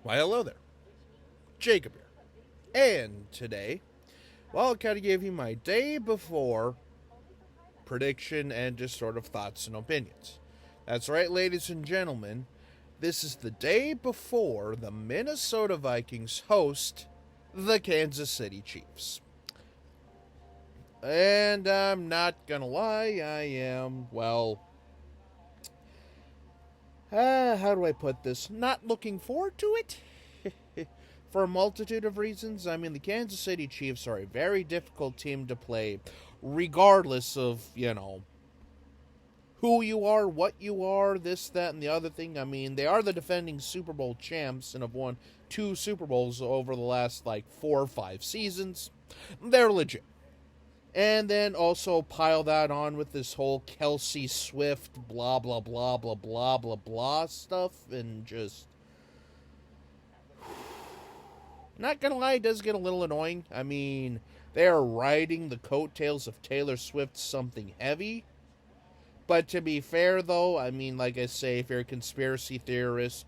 Why, hello there. Jacob here. And today, well, I'll kind of give you my day before prediction and just sort of thoughts and opinions. That's right, ladies and gentlemen. This is the day before the Minnesota Vikings host the Kansas City Chiefs. And I'm not gonna lie, I am, how do I put this? Not looking forward to it? For a multitude of reasons. I mean, the Kansas City Chiefs are a very difficult team to play, regardless of, who you are, what you are, this, that, and the other thing. I mean, they are the defending Super Bowl champs and have won 2 Super Bowls over the last, 4 or 5 seasons. They're legit. And then also pile that on with this whole Kelsey Swift blah blah blah blah blah blah blah stuff, and just not gonna lie, it does get a little annoying. I mean, they are riding the coattails of Taylor Swift something heavy. But to be fair though, I mean, like I say, if you're a conspiracy theorist,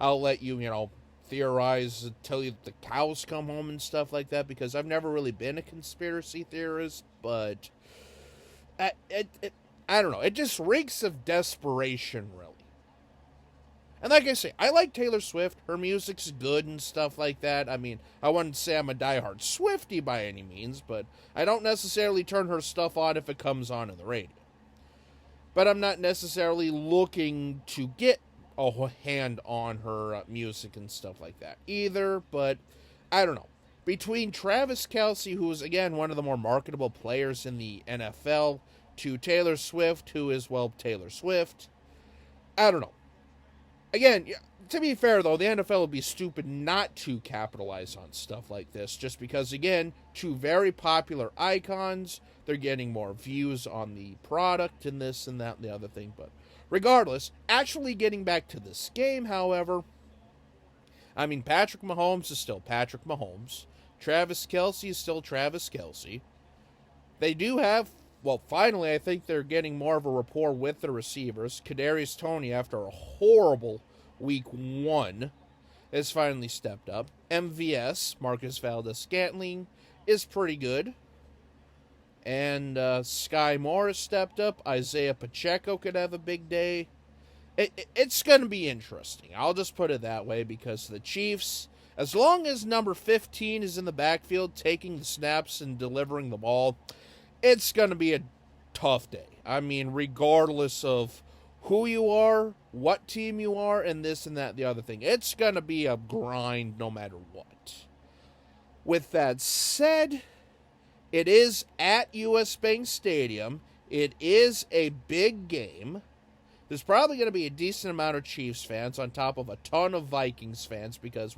I'll let you, theorize until the cows come home and stuff like that, because I've never really been a conspiracy theorist, but I don't know. It just reeks of desperation, really. And like I say, I like Taylor Swift. Her music's good and stuff like that. I mean, I wouldn't say I'm a diehard Swiftie by any means, but I don't necessarily turn her stuff on if it comes on in the radio. But I'm not necessarily looking to get a hand on her music and stuff like that either, but I don't know. Between Travis Kelce, who is, again, one of the more marketable players in the NFL, to Taylor Swift, who is, Taylor Swift, I don't know. Again, to be fair, though, the NFL would be stupid not to capitalize on stuff like this, just because, again, 2 very popular icons, they're getting more views on the product and this and that and the other thing. But regardless, actually getting back to this game, however, I mean, Patrick Mahomes is still Patrick Mahomes. Travis Kelce is still Travis Kelce. They do have, finally, I think they're getting more of a rapport with the receivers. Kadarius Toney, after a horrible week 1, has finally stepped up. MVS, Marcus Valdes-Scantling, is pretty good. And Sky Moore has stepped up. Isaiah Pacheco could have a big day. It's going to be interesting. I'll just put it that way, because the Chiefs, as long as number 15 is in the backfield taking the snaps and delivering the ball, it's going to be a tough day. I mean, regardless of who you are, what team you are, and this and that, the other thing. It's going to be a grind no matter what. With that said, it is at US Bank Stadium. It is a big game. There's probably going to be a decent amount of Chiefs fans on top of a ton of Vikings fans because,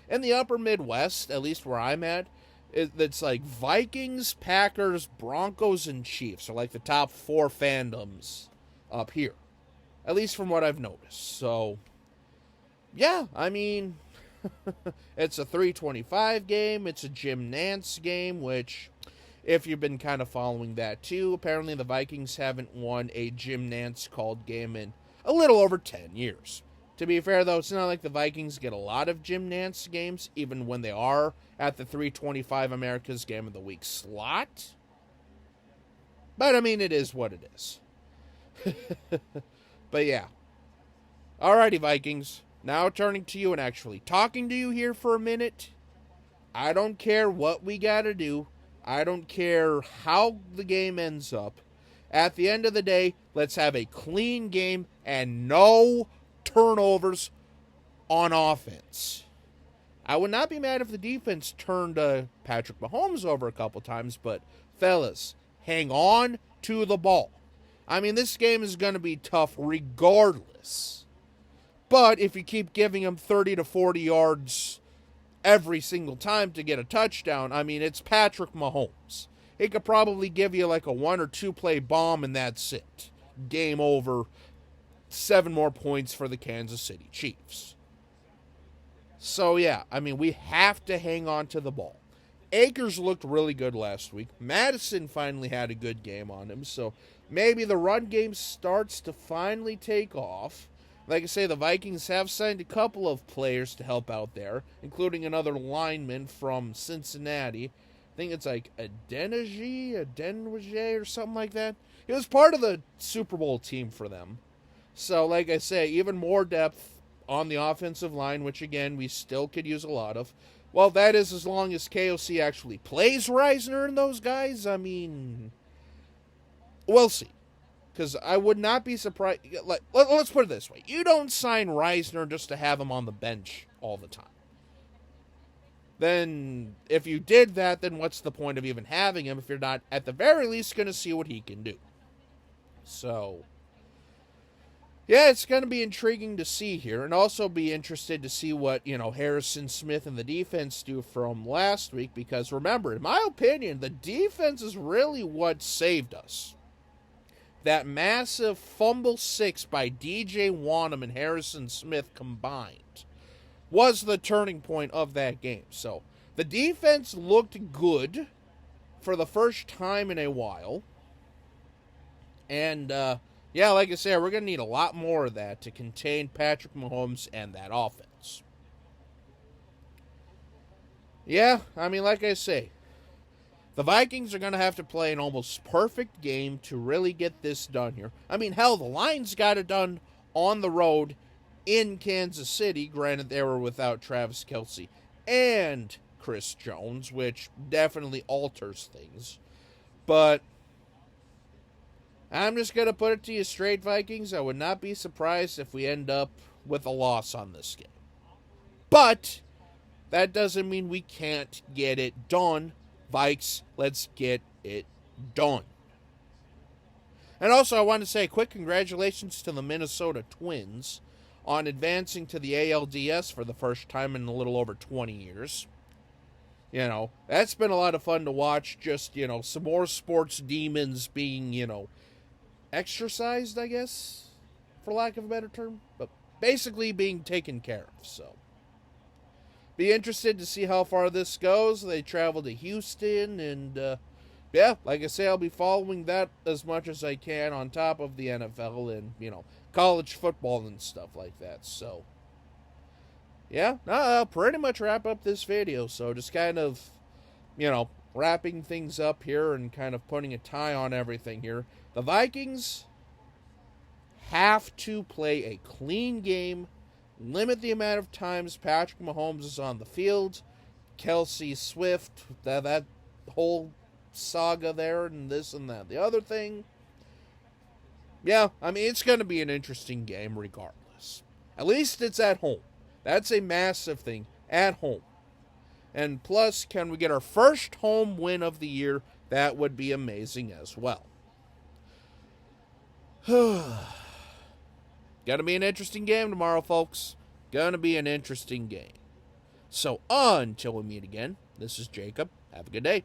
in the upper Midwest, at least where I'm at, it's like Vikings, Packers, Broncos, and Chiefs are like the top 4 fandoms up here. At least from what I've noticed. So, yeah, I mean, it's a 325 game. It's a Jim Nantz game, which, if you've been kind of following that too, apparently the Vikings haven't won a Jim Nantz called game in a little over 10 years. To be fair, though, it's not like the Vikings get a lot of Jim Nantz games, even when they are at the 325 America's Game of the Week slot. But, I mean, it is what it is. But, yeah. Alrighty, Vikings. Now turning to you and actually talking to you here for a minute. I don't care what we gotta do. I don't care how the game ends up. At the end of the day, let's have a clean game and no turnovers on offense. I would not be mad if the defense turned Patrick Mahomes over a couple times, but fellas, hang on to the ball. I mean, this game is going to be tough regardless. But if you keep giving him 30 to 40 yards every single time to get a touchdown, I mean, it's Patrick Mahomes. He could probably give you like a 1 or 2 play bomb and that's it. Game over. 7 more points for the Kansas City Chiefs. So, yeah, I mean, we have to hang on to the ball. Akers looked really good last week. Madison finally had a good game on him, so maybe the run game starts to finally take off. Like I say, the Vikings have signed a couple of players to help out there, including another lineman from Cincinnati. I think it's like Adeniji or something like that. He was part of the Super Bowl team for them. So, like I say, even more depth on the offensive line, which again, we still could use a lot of. Well, that is as long as KOC actually plays Reisner and those guys. I mean, we'll see. Because I would not be surprised. Let's put it this way. You don't sign Reisner just to have him on the bench all the time. Then, if you did that, then what's the point of even having him if you're not, at the very least, going to see what he can do? So, yeah, it's going to be intriguing to see here, and also be interested to see what, Harrison Smith and the defense do from last week, because remember, in my opinion, the defense is really what saved us. That massive fumble 6 by DJ Wonnum and Harrison Smith combined was the turning point of that game. So, the defense looked good for the first time in a while. And, yeah, like I said, we're going to need a lot more of that to contain Patrick Mahomes and that offense. Yeah, I mean, like I say, the Vikings are going to have to play an almost perfect game to really get this done here. I mean, hell, the Lions got it done on the road in Kansas City. Granted, they were without Travis Kelce and Chris Jones, which definitely alters things. But I'm just going to put it to you straight, Vikings. I would not be surprised if we end up with a loss on this game. But that doesn't mean we can't get it done. Vikes, let's get it done. And also, I want to say a quick congratulations to the Minnesota Twins on advancing to the ALDS for the first time in a little over 20 years. That's been a lot of fun to watch. Just, some more sports demons being, exercised, I guess, for lack of a better term. But basically being taken care of, so. Be interested to see how far this goes. They travel to Houston, and yeah, like I say, I'll be following that as much as I can on top of the NFL and, college football and stuff like that. So, yeah, I'll pretty much wrap up this video. So just kind of, wrapping things up here and kind of putting a tie on everything here. The Vikings have to play a clean game. Limit the amount of times Patrick Mahomes is on the field. Kelce, Swift, that whole saga there, and this and that. The other thing, yeah, I mean, it's going to be an interesting game regardless. At least it's at home. That's a massive thing, at home. And plus, can we get our first home win of the year? That would be amazing as well. Gonna be an interesting game tomorrow, folks. Gonna be an interesting game. So, until we meet again, this is Jacob. Have a good day.